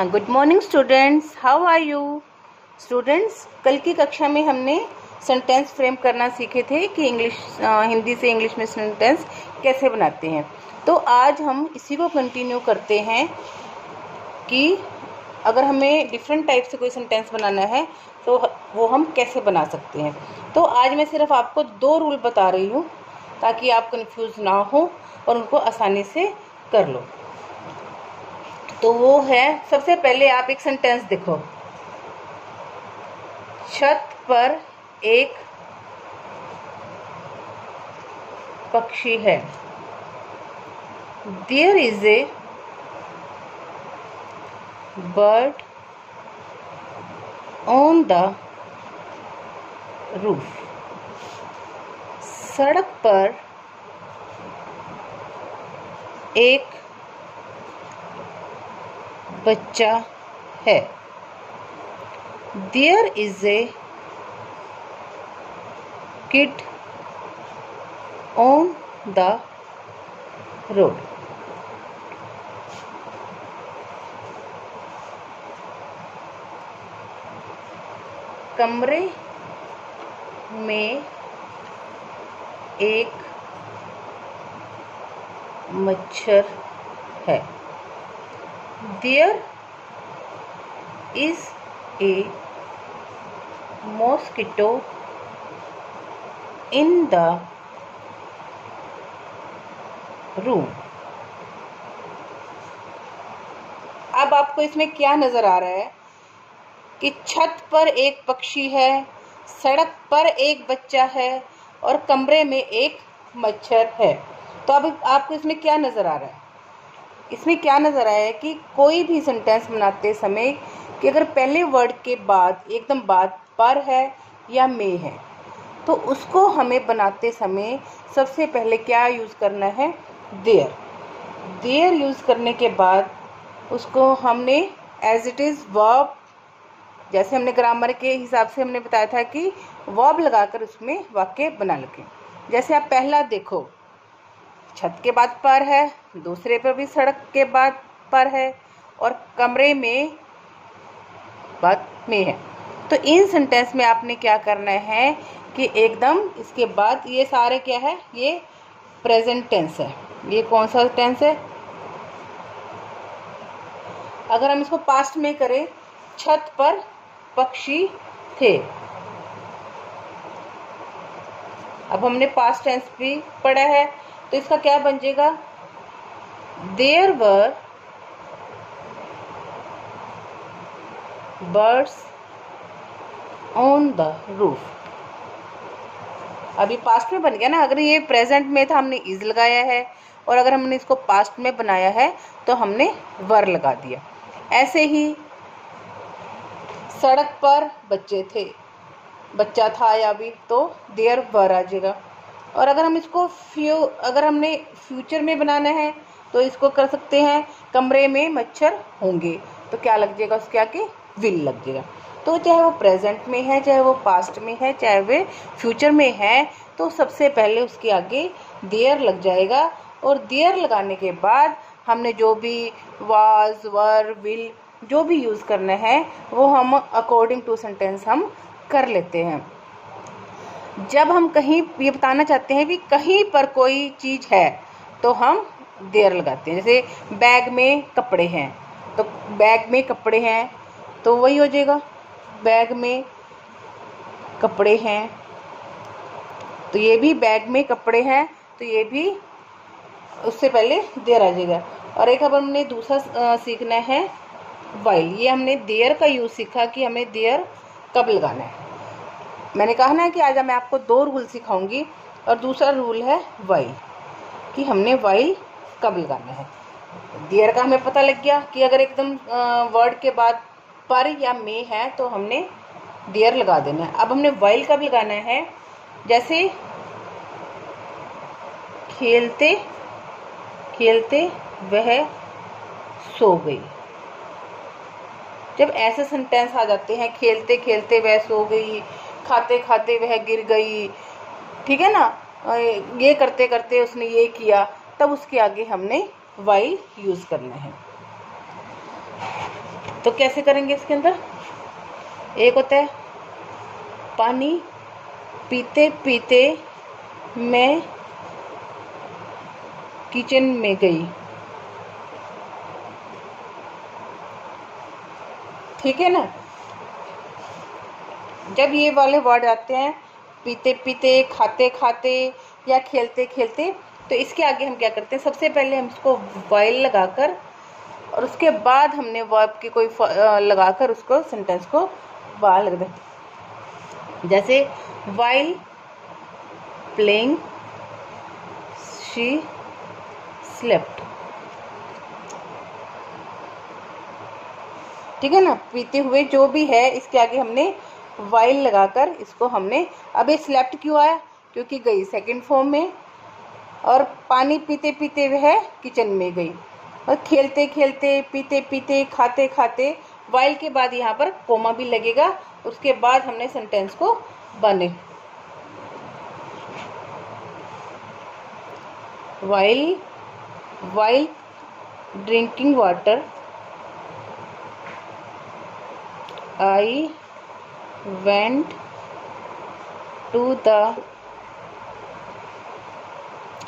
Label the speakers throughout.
Speaker 1: Good morning students, how are you students. कल की कक्षा में हमने सेंटेंस फ्रेम करना सीखे थे कि हिंदी से इंग्लिश में सेंटेंस कैसे बनाते हैं। तो आज हम इसी को कंटिन्यू करते हैं कि अगर हमें डिफरेंट टाइप से कोई सेंटेंस बनाना है तो वो हम कैसे बना सकते हैं। तो आज मैं सिर्फ आपको 2 रूल बता रही हूँ ताकि आप कंफ्यूज ना हो और उनको आसानी से कर लो। तो वो है, सबसे पहले आप एक सेंटेंस देखो। छत पर एक पक्षी है। There is a bird on the roof. सड़क पर एक बच्चा है। There is a kid on the road. कमरे में एक मच्छर है। There is a mosquito in the room. अब आपको इसमें क्या नजर आ रहा है कि छत पर एक पक्षी है, सड़क पर एक बच्चा है और कमरे में एक मच्छर है। तो अब आपको इसमें क्या नजर आ रहा है? इसमें क्या नजर आया है कि कोई भी सेंटेंस बनाते समय कि अगर पहले वर्ड के बाद एकदम बाद पर है या में है तो उसको हमें बनाते समय सबसे पहले क्या यूज करना है? देयर। देयर यूज करने के बाद उसको हमने एज इट इज वर्ब, जैसे हमने ग्रामर के हिसाब से हमने बताया था कि वर्ब लगाकर उसमें वाक्य बना लगे। जैसे आप पहला देखो, छत के बाद पर है, दूसरे पर भी सड़क के बाद पर है और कमरे में बाद में है। तो इन सेंटेंस में आपने क्या करना है कि एकदम इसके बाद ये सारे क्या है, ये प्रेजेंट टेंस है। ये कौन सा टेंस है? अगर हम इसको पास्ट में करें, छत पर पक्षी थे। अब हमने पास्ट टेंस भी पढ़ा है तो इसका क्या बन जाएगा? There were birds on the roof. अभी पास्ट में बन गया ना। अगर ये प्रेजेंट में था हमने इज लगाया है और अगर हमने इसको पास्ट में बनाया है तो हमने वर लगा दिया। ऐसे ही सड़क पर बच्चे थे, बच्चा था या भी, तो देयर वर आ जाएगा। और अगर हम इसको अगर हमने फ्यूचर में बनाना है तो इसको कर सकते हैं कमरे में मच्छर होंगे, तो क्या लग जाएगा उसके आगे? विल लग जाएगा। तो चाहे वो प्रेजेंट में है, चाहे वो पास्ट में है, चाहे वो फ्यूचर में है, तो सबसे पहले उसके आगे देयर लग जाएगा। और देयर लगाने के बाद हमने जो भी वाज, वर, विल जो भी यूज करना है वो हम अकॉर्डिंग टू सेंटेंस हम कर लेते हैं। जब हम कहीं ये बताना चाहते हैं कि कहीं पर कोई चीज है तो हम देयर लगाते हैं। जैसे बैग में कपड़े हैं तो बैग में कपड़े हैं तो वही हो जाएगा, बैग में कपड़े हैं। तो ये भी बैग में कपड़े हैं तो ये भी उससे पहले देयर आ जाएगा। और एक अब हमने दूसरा सीखना है वाइल। ये हमने देयर का यूज सीखा कि हमें देयर कब लगाना है। मैंने कहा ना कि आज मैं आपको 2 रूल सिखाऊंगी और दूसरा रूल है वाइल, कि हमने वाइल कब लगाना है। देयर का हमें पता लग गया कि अगर एकदम वर्ड के बाद पर या में है तो हमने देयर लगा देना है। अब हमने वाइल कब लगाना है? जैसे खेलते खेलते वह सो गई। जब ऐसे सेंटेंस आ जाते हैं, खेलते खेलते वह सो गई, खाते खाते वह गिर गई, ठीक है ना, ये करते करते उसने ये किया, तब उसके आगे हमने वाइल यूज करना है। तो कैसे करेंगे इसके अंदर? एक होता है पानी पीते पीते मैं किचन में गई, ठीक है ना। जब ये वाले वर्ड आते हैं पीते पीते, खाते खाते या खेलते खेलते, तो इसके आगे हम क्या करते हैं, सबसे पहले हम इसको वाइल लगाकर और उसके बाद हमने वर्ब की कोई लगाकर उसको सेंटेंस को बाहर लग देते। जैसे वाइल प्लेइंग शी स्लेप्ट, ठीक है ना। पीते हुए जो भी है इसके आगे हमने वाइल लगाकर इसको हमने, अब ये स्लेप्ट क्यों आया, क्योंकि गई सेकंड फॉर्म में, और पानी पीते पीते वह किचन में गई, और खेलते खेलते, पीते पीते, खाते खाते, वाइल के बाद यहाँ पर कोमा भी लगेगा, उसके बाद हमने सेंटेंस को बने। While drinking water I went to the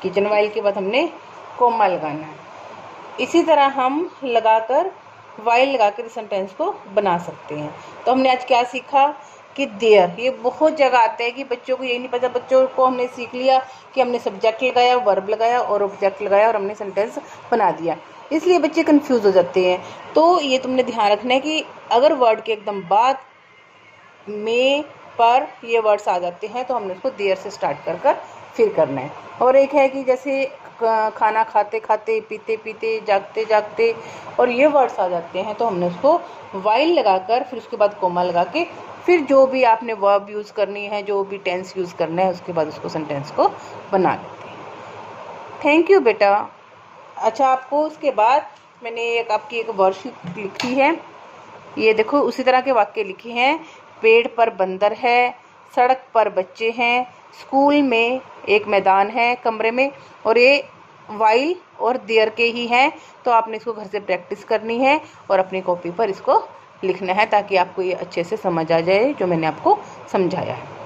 Speaker 1: kitchen. While के बाद हमने कोमा लगाना है। इसी तरह हम लगाकर वाइल लगाकर सेंटेंस को बना सकते हैं। तो हमने आज क्या सीखा कि देयर, ये बहुत जगह आते हैं कि बच्चों को यही नहीं पता। बच्चों को हमने सीख लिया कि हमने सब्जेक्ट लगाया, वर्ब लगाया और ऑब्जेक्ट लगाया और हमने सेंटेंस बना दिया, इसलिए बच्चे कंफ्यूज हो जाते हैं। तो ये तुमने ध्यान रखना है कि अगर वर्ड के एकदम बाद में पर ये वर्ड्स आ जाते हैं तो हमने उसको देयर से स्टार्ट कर फिर करना है। और एक है कि जैसे खाना खाते खाते, पीते पीते, जागते जागते और ये वर्ड्स आ जाते हैं तो हमने उसको वाइल लगाकर फिर उसके बाद कोमा लगा के फिर जो भी आपने वर्ब यूज़ करनी है, जो भी टेंस यूज़ करना है, उसके बाद उसको सेंटेंस को बना लेते हैं। थैंक यू बेटा। अच्छा, आपको उसके बाद मैंने आपकी एक वर्कशीट लिखी है, ये देखो उसी तरह के वाक्य लिखे हैं। पेड़ पर बंदर है, सड़क पर बच्चे हैं, स्कूल में एक मैदान है, कमरे में, और ये वाइल और देयर के ही हैं। तो आपने इसको घर से प्रैक्टिस करनी है और अपनी कॉपी पर इसको लिखना है ताकि आपको ये अच्छे से समझ आ जाए जो मैंने आपको समझाया है।